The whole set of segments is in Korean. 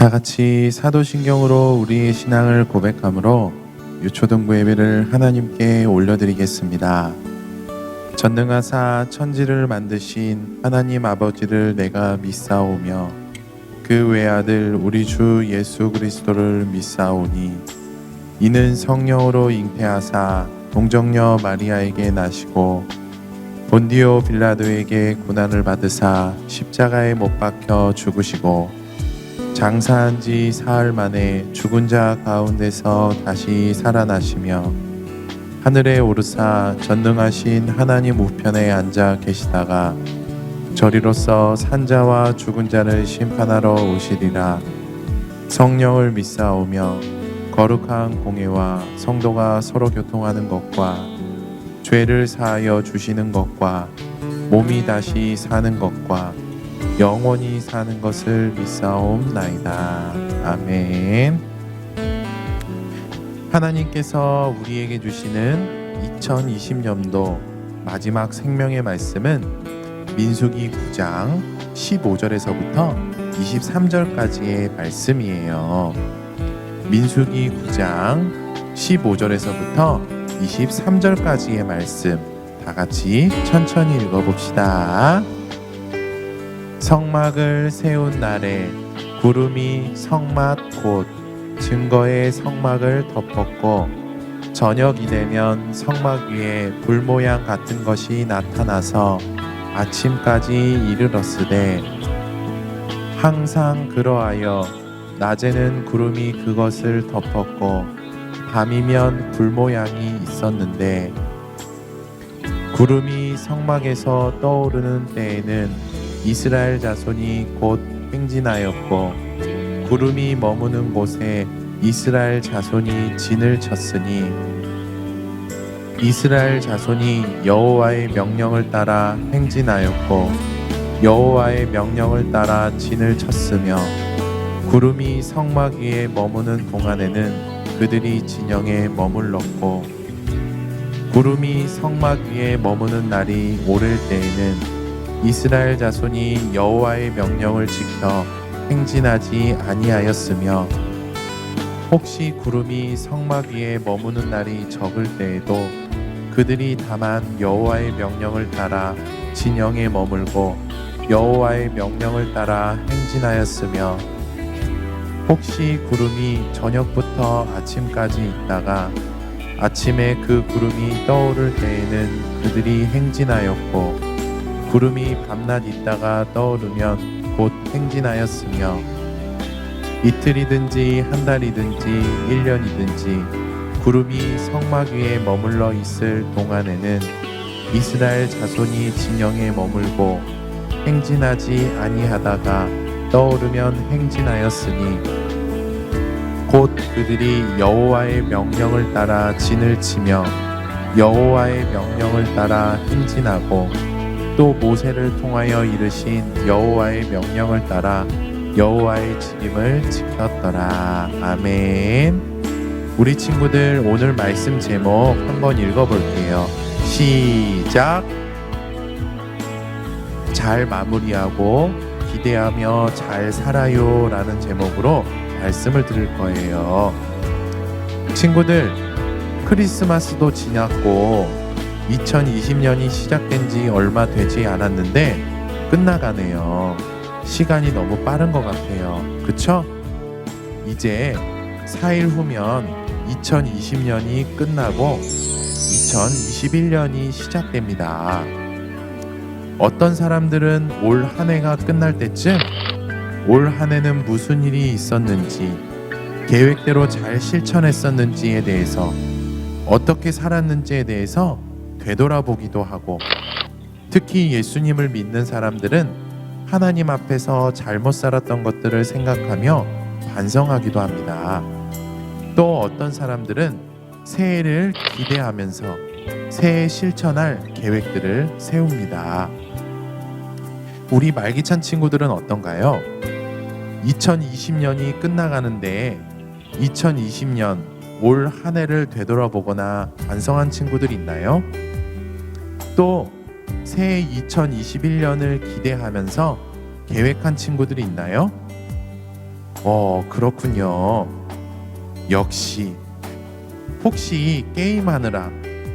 다 같이 사도신경으로 우리의 신앙을 고백함으로 유초등부 예배를 하나님께 올려드리겠습니다. 전능하사 천지를 만드신 하나님 아버지를 내가 믿사오며 그 외아들 우리 주 예수 그리스도를 믿사오니 이는 성령으로 잉태하사 동정녀 마리아에게 나시고 본디오 빌라도에게 고난을 받으사 십자가에 못 박혀 죽으시고 장사한 지 사흘 만에 죽은 자 가운데서 다시 살아나시며 하늘에 오르사 전능하신 하나님 우편에 앉아 계시다가 저리로서 산자와 죽은 자를 심판하러 오시리라. 성령을 믿사오며 거룩한 공예와 성도가 서로 교통하는 것과 죄를 사하여 주시는 것과 몸이 다시 사는 것과 영원히 사는 것을 믿사옵나이다. 아멘. 하나님께서 우리에게 주시는 2020년도 마지막 생명의 말씀은 민수기 9장 15절에서부터 23절까지의 말씀이에요. 민수기 9장 15절에서부터 23절까지의 말씀 다 같이 천천히 읽어봅시다. 성막을 세운 날에 구름이 성막 곧 증거의 성막을 덮었고 저녁이 되면 성막 위에 불 모양 같은 것이 나타나서 아침까지 이르렀으되 항상 그러하여 낮에는 구름이 그것을 덮었고 밤이면 불 모양이 있었는데 구름이 성막에서 떠오르는 때에는 이스라엘 자손이 곧 행진하였고 구름이 머무는 곳에 이스라엘 자손이 진을 쳤으니 이스라엘 자손이 여호와의 명령을 따라 행진하였고 여호와의 명령을 따라 진을 쳤으며 구름이 성막 위에 머무는 동안에는 그들이 진영에 머물렀고 구름이 성막 위에 머무는 날이 오를 때에는 이스라엘 자손이 여호와의 명령을 지켜 행진하지 아니하였으며 혹시 구름이 성막 위에 머무는 날이 적을 때에도 그들이 다만 여호와의 명령을 따라 진영에 머물고 여호와의 명령을 따라 행진하였으며 혹시 구름이 저녁부터 아침까지 있다가 아침에 그 구름이 떠오를 때에는 그들이 행진하였고 구름이 밤낮 있다가 떠오르면 곧 행진하였으며 이틀이든지 한 달이든지 1년이든지 구름이 성막 위에 머물러 있을 동안에는 이스라엘 자손이 진영에 머물고 행진하지 아니하다가 떠오르면 행진하였으니 곧 그들이 여호와의 명령을 따라 진을 치며 여호와의 명령을 따라 행진하고 또 모세를 통하여 이르신 여호와의 명령을 따라 여호와의 지킴을 지켰더라. 아멘. 우리 친구들 오늘 말씀 제목 한번 읽어볼게요. 시작. 잘 마무리하고 기대하며 잘 살아요 라는 제목으로 말씀을 들을 거예요. 친구들, 크리스마스도 지났고 2020년이 시작된 지 얼마 되지 않았는데 끝나가네요. 시간이 너무 빠른 것 같아요. 그쵸? 이제 4일 후면 2020년이 끝나고 2021년이 시작됩니다. 어떤 사람들은 올 한 해가 끝날 때쯤 올 한 해는 무슨 일이 있었는지, 계획대로 잘 실천했었는지에 대해서, 어떻게 살았는지에 대해서 되돌아보기도 하고, 특히 예수님을 믿는 사람들은 하나님 앞에서 잘못 살았던 것들을 생각하며 반성하기도 합니다. 또 어떤 사람들은 새해를 기대하면서 새해 실천할 계획들을 세웁니다. 우리 말기찬 친구들은 어떤가요? 2020년이 끝나가는데 2020년 올 한 해를 되돌아보거나 반성한 친구들 있나요? 또 새해 2021년을 기대하면서 계획한 친구들이 있나요? 그렇군요. 역시 혹시 게임하느라,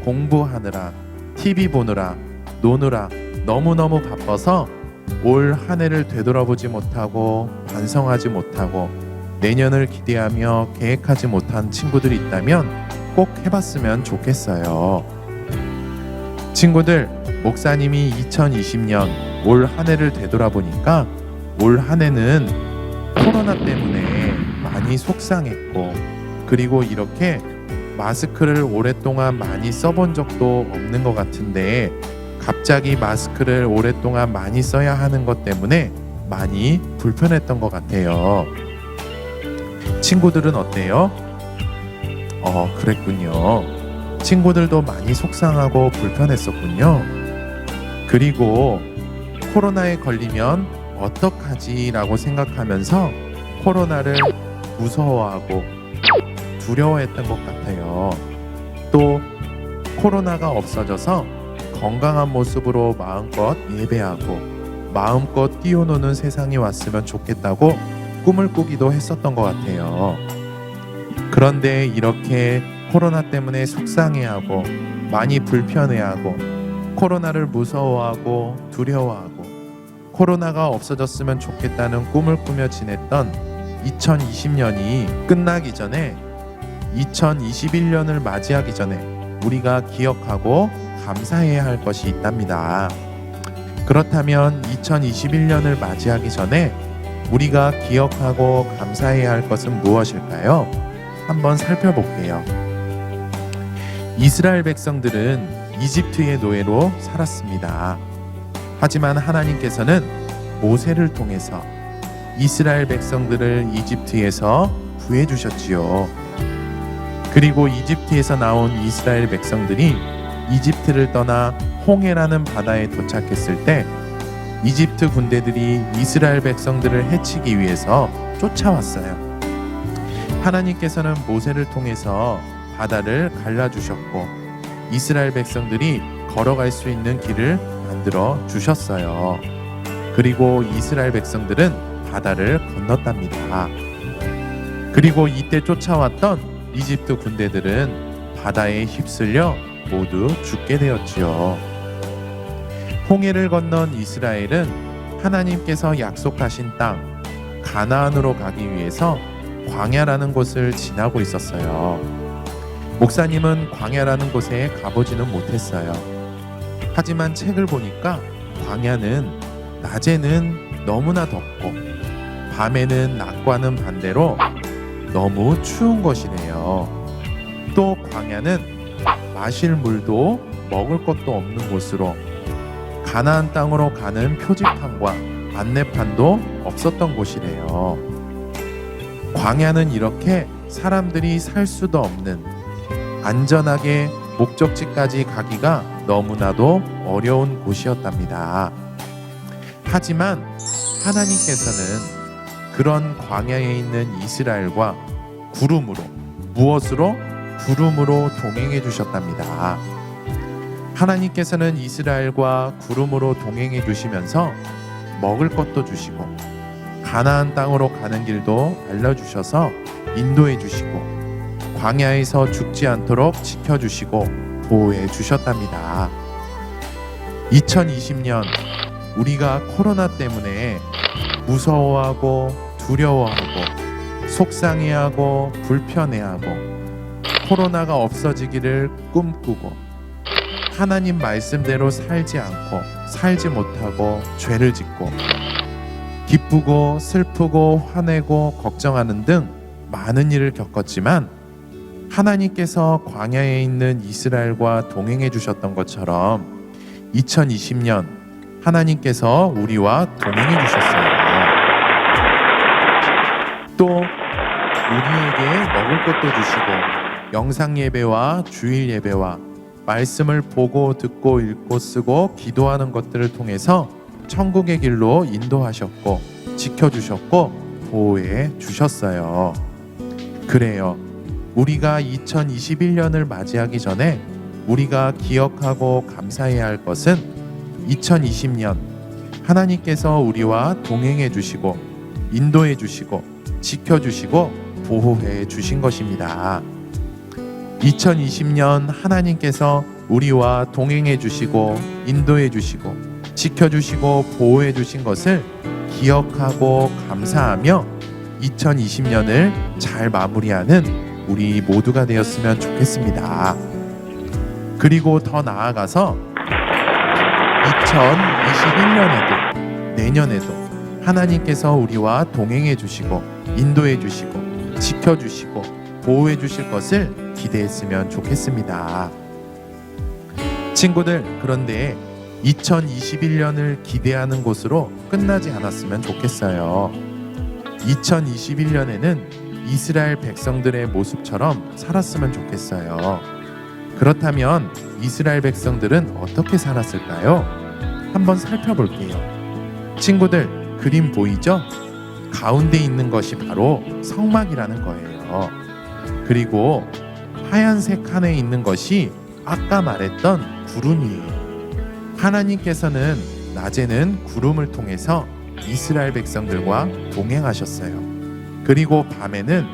공부하느라, TV 보느라, 노느라 너무너무 바빠서 올 한 해를 되돌아보지 못하고 반성하지 못하고 내년을 기대하며 계획하지 못한 친구들이 있다면 꼭 해봤으면 좋겠어요. 친구들, 목사님이 2020년 올 한 해를 되돌아보니까 올 한 해는 코로나 때문에 많이 속상했고, 그리고 이렇게 마스크를 오랫동안 많이 써본 적도 없는 것 같은데 갑자기 마스크를 오랫동안 많이 써야 하는 것 때문에 많이 불편했던 것 같아요. 친구들은 어때요? 그랬군요. 친구들도 많이 속상하고 불편했었군요. 그리고 코로나에 걸리면 어떡하지? 라고 생각하면서 코로나를 무서워하고 두려워했던 것 같아요. 또 코로나가 없어져서 건강한 모습으로 마음껏 예배하고 마음껏 뛰어노는 세상이 왔으면 좋겠다고 꿈을 꾸기도 했었던 것 같아요. 그런데 이렇게 코로나 때문에 속상해하고 많이 불편해하고 코로나를 무서워하고 두려워하고 코로나가 없어졌으면 좋겠다는 꿈을 꾸며 지냈던 2020년이 끝나기 전에 2021년을 맞이하기 전에 우리가 기억하고 감사해야 할 것이 있답니다. 그렇다면 2021년을 맞이하기 전에 우리가 기억하고 감사해야 할 것은 무엇일까요? 한번 살펴볼게요. 이스라엘 백성들은 이집트의 노예로 살았습니다. 하지만 하나님께서는 모세를 통해서 이스라엘 백성들을 이집트에서 구해주셨지요. 그리고 이집트에서 나온 이스라엘 백성들이 이집트를 떠나 홍해라는 바다에 도착했을 때 이집트 군대들이 이스라엘 백성들을 해치기 위해서 쫓아왔어요. 하나님께서는 모세를 통해서 바다를 갈라주셨고 이스라엘 백성들이 걸어갈 수 있는 길을 만들어 주셨어요. 그리고 이스라엘 백성들은 바다를 건넜답니다. 그리고 이때 쫓아왔던 이집트 군대들은 바다에 휩쓸려 모두 죽게 되었지요. 홍해를 건넌 이스라엘은 하나님께서 약속하신 땅 가나안으로 가기 위해서 광야라는 곳을 지나고 있었어요. 목사님은 광야라는 곳에 가보지는 못했어요. 하지만 책을 보니까 광야는 낮에는 너무나 덥고 밤에는 낮과는 반대로 너무 추운 것이래요. 또 광야는 마실 물도 먹을 것도 없는 곳으로 가나안 땅으로 가는 표지판과 안내판도 없었던 곳이래요. 광야는 이렇게 사람들이 살 수도 없는 안전하게 목적지까지 가기가 너무나도 어려운 곳이었답니다. 하지만 하나님께서는 그런 광야에 있는 이스라엘과 무엇으로? 구름으로 동행해 주셨답니다. 하나님께서는 이스라엘과 구름으로 동행해 주시면서 먹을 것도 주시고 가나안 땅으로 가는 길도 알려주셔서 인도해 주시고 광야에서 죽지 않도록 지켜주시고 보호해 주셨답니다. 2020년 우리가 코로나 때문에 무서워하고 두려워하고 속상해하고 불편해하고 코로나가 없어지기를 꿈꾸고 하나님 말씀대로 살지 않고 살지 못하고 죄를 짓고 기쁘고 슬프고 화내고 걱정하는 등 많은 일을 겪었지만 하나님께서 광야에 있는 이스라엘과 동행해 주셨던 것처럼 2020년 하나님께서 우리와 동행해 주셨어요. 또 우리에게 먹을 것도 주시고 영상 예배와 주일 예배와 말씀을 보고 듣고 읽고 쓰고 기도하는 것들을 통해서 천국의 길로 인도하셨고 지켜주셨고 보호해 주셨어요. 그래요. 우리가 2021년을 맞이하기 전에 우리가 기억하고 감사해야 할 것은 2020년 하나님께서 우리와 동행해 주시고 인도해 주시고 지켜주시고 보호해 주신 것입니다. 2020년 하나님께서 우리와 동행해 주시고 인도해 주시고 지켜주시고 보호해 주신 것을 기억하고 감사하며 2020년을 잘 마무리하는 우리 모두가 되었으면 좋겠습니다. 그리고 더 나아가서 2021년에도 내년에도 하나님께서 우리와 동행해 주시고 인도해 주시고 지켜주시고 보호해 주실 것을 기대했으면 좋겠습니다. 친구들, 그런데 2021년을 기대하는 것으로 끝나지 않았으면 좋겠어요. 2021년에는 이스라엘 백성들의 모습처럼 살았으면 좋겠어요. 그렇다면 이스라엘 백성들은 어떻게 살았을까요? 한번 살펴볼게요. 친구들, 그림 보이죠? 가운데 있는 것이 바로 성막이라는 거예요. 그리고 하얀색 칸에 있는 것이 아까 말했던 구름이에요. 하나님께서는 낮에는 구름을 통해서 이스라엘 백성들과 동행하셨어요. 그리고 밤에는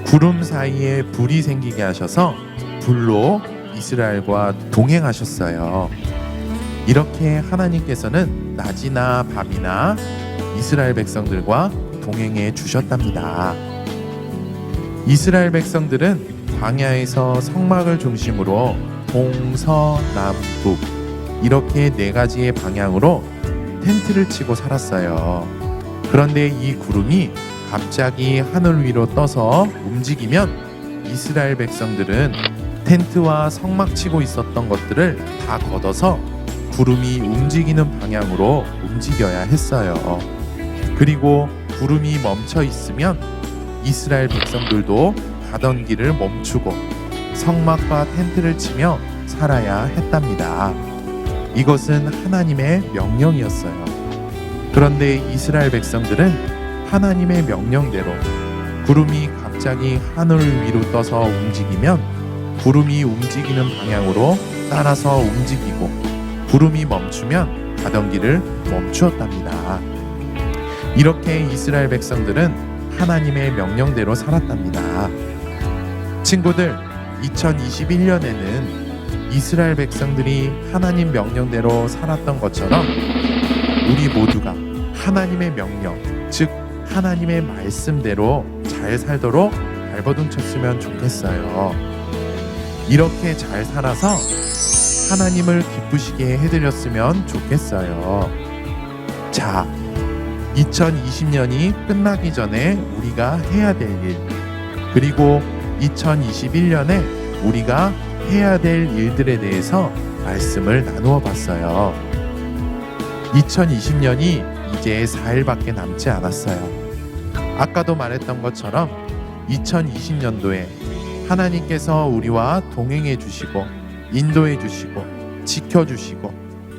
구름 사이에 불이 생기게 하셔서 불로 이스라엘과 동행하셨어요. 이렇게 하나님께서는 낮이나 밤이나 이스라엘 백성들과 동행해 주셨답니다. 이스라엘 백성들은 광야에서 성막을 중심으로 동서남북 이렇게 네 가지의 방향으로 텐트를 치고 살았어요. 그런데 이 구름이 갑자기 하늘 위로 떠서 움직이면 이스라엘 백성들은 텐트와 성막 치고 있었던 것들을 다 걷어서 구름이 움직이는 방향으로 움직여야 했어요. 그리고 구름이 멈춰 있으면 이스라엘 백성들도 가던 길을 멈추고 성막과 텐트를 치며 살아야 했답니다. 이것은 하나님의 명령이었어요. 그런데 이스라엘 백성들은 하나님의 명령대로 구름이 갑자기 하늘 위로 떠서 움직이면 구름이 움직이는 방향으로 따라서 움직이고 구름이 멈추면 가던 길을 멈추었답니다. 이렇게 이스라엘 백성들은 하나님의 명령대로 살았답니다. 친구들, 2021년에는 이스라엘 백성들이 하나님 명령대로 살았던 것처럼 우리 모두가 하나님의 명령, 즉 하나님의 말씀대로 잘 살도록 발버둥 쳤으면 좋겠어요. 이렇게 잘 살아서 하나님을 기쁘시게 해드렸으면 좋겠어요. 자, 2020년이 끝나기 전에 우리가 해야 될 일, 그리고 2021년에 우리가 해야 될 일들에 대해서 말씀을 나누어 봤어요. 2020년이 이제 4일밖에 남지 않았어요. 아까도 말했던 것처럼 2020년도에 하나님께서 우리와 동행해 주시고 인도해 주시고 지켜 주시고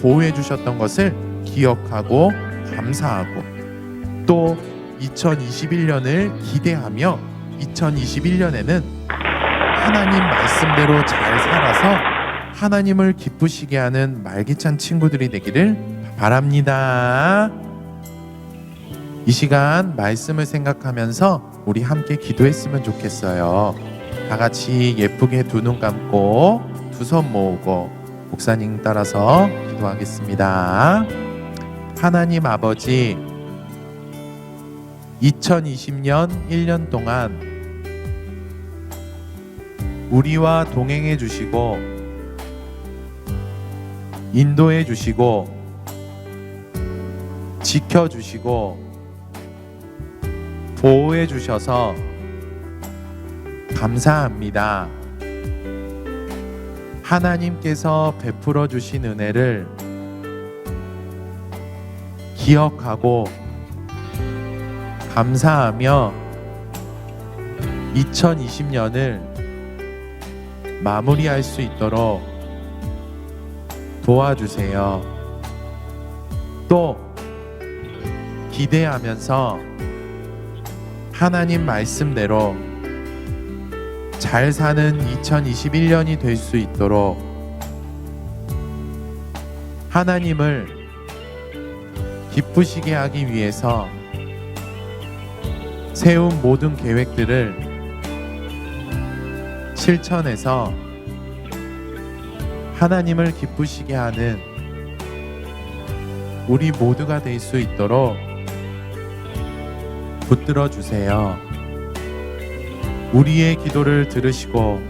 보호해 주셨던 것을 기억하고 감사하고 또 2021년을 기대하며 2021년에는 하나님 말씀대로 잘 살아서 하나님을 기쁘시게 하는 말기찬 친구들이 되기를 바랍니다. 이 시간 말씀을 생각하면서 우리 함께 기도했으면 좋겠어요. 다 같이 예쁘게 두 눈 감고 두 손 모으고 목사님 따라서 기도하겠습니다. 하나님 아버지, 2020년 1년 동안 우리와 동행해 주시고 인도해 주시고 지켜 주시고 보호해 주셔서 감사합니다. 하나님께서 베풀어 주신 은혜를 기억하고 감사하며 2020년을 마무리할 수 있도록 도와주세요. 또 기대하면서 하나님 말씀대로 잘 사는 2021년이 될 수 있도록 하나님을 기쁘시게 하기 위해서 세운 모든 계획들을 실천해서 하나님을 기쁘시게 하는 우리 모두가 될 수 있도록 붙들어 주세요. 우리의 기도를 들으시고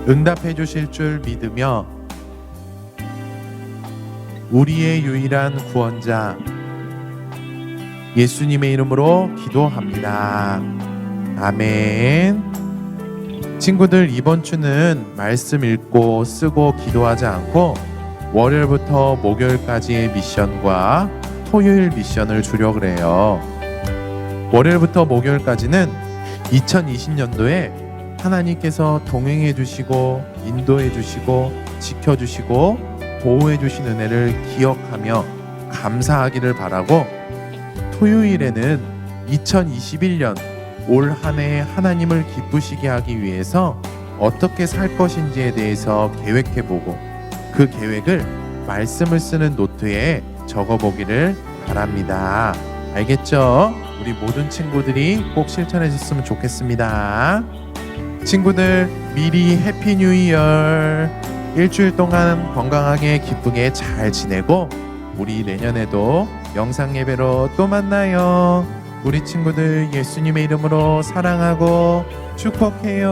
응답해 주실 줄 믿으며 우리의 유일한 구원자 예수님의 이름으로 기도합니다. 아멘. 친구들, 이번 주는 말씀 읽고 쓰고 기도하지 않고 월요일부터 목요일까지의 미션과 토요일 미션을 주려고 그래요. 월요일부터 목요일까지는 2020년도에 하나님께서 동행해 주시고 인도해 주시고 지켜 주시고 보호해 주신 은혜를 기억하며 감사하기를 바라고, 토요일에는 2021년 올 한 해 하나님을 기쁘시게 하기 위해서 어떻게 살 것인지에 대해서 계획해보고 그 계획을 말씀을 쓰는 노트에 적어보기를 바랍니다. 알겠죠? 우리 모든 친구들이 꼭 실천해 줬으면 좋겠습니다. 친구들, 미리 해피 뉴 이어. 일주일 동안 건강하게 기쁘게 잘 지내고 우리 내년에도 영상 예배로 또 만나요. 우리 친구들 예수님의 이름으로 사랑하고 축복해요.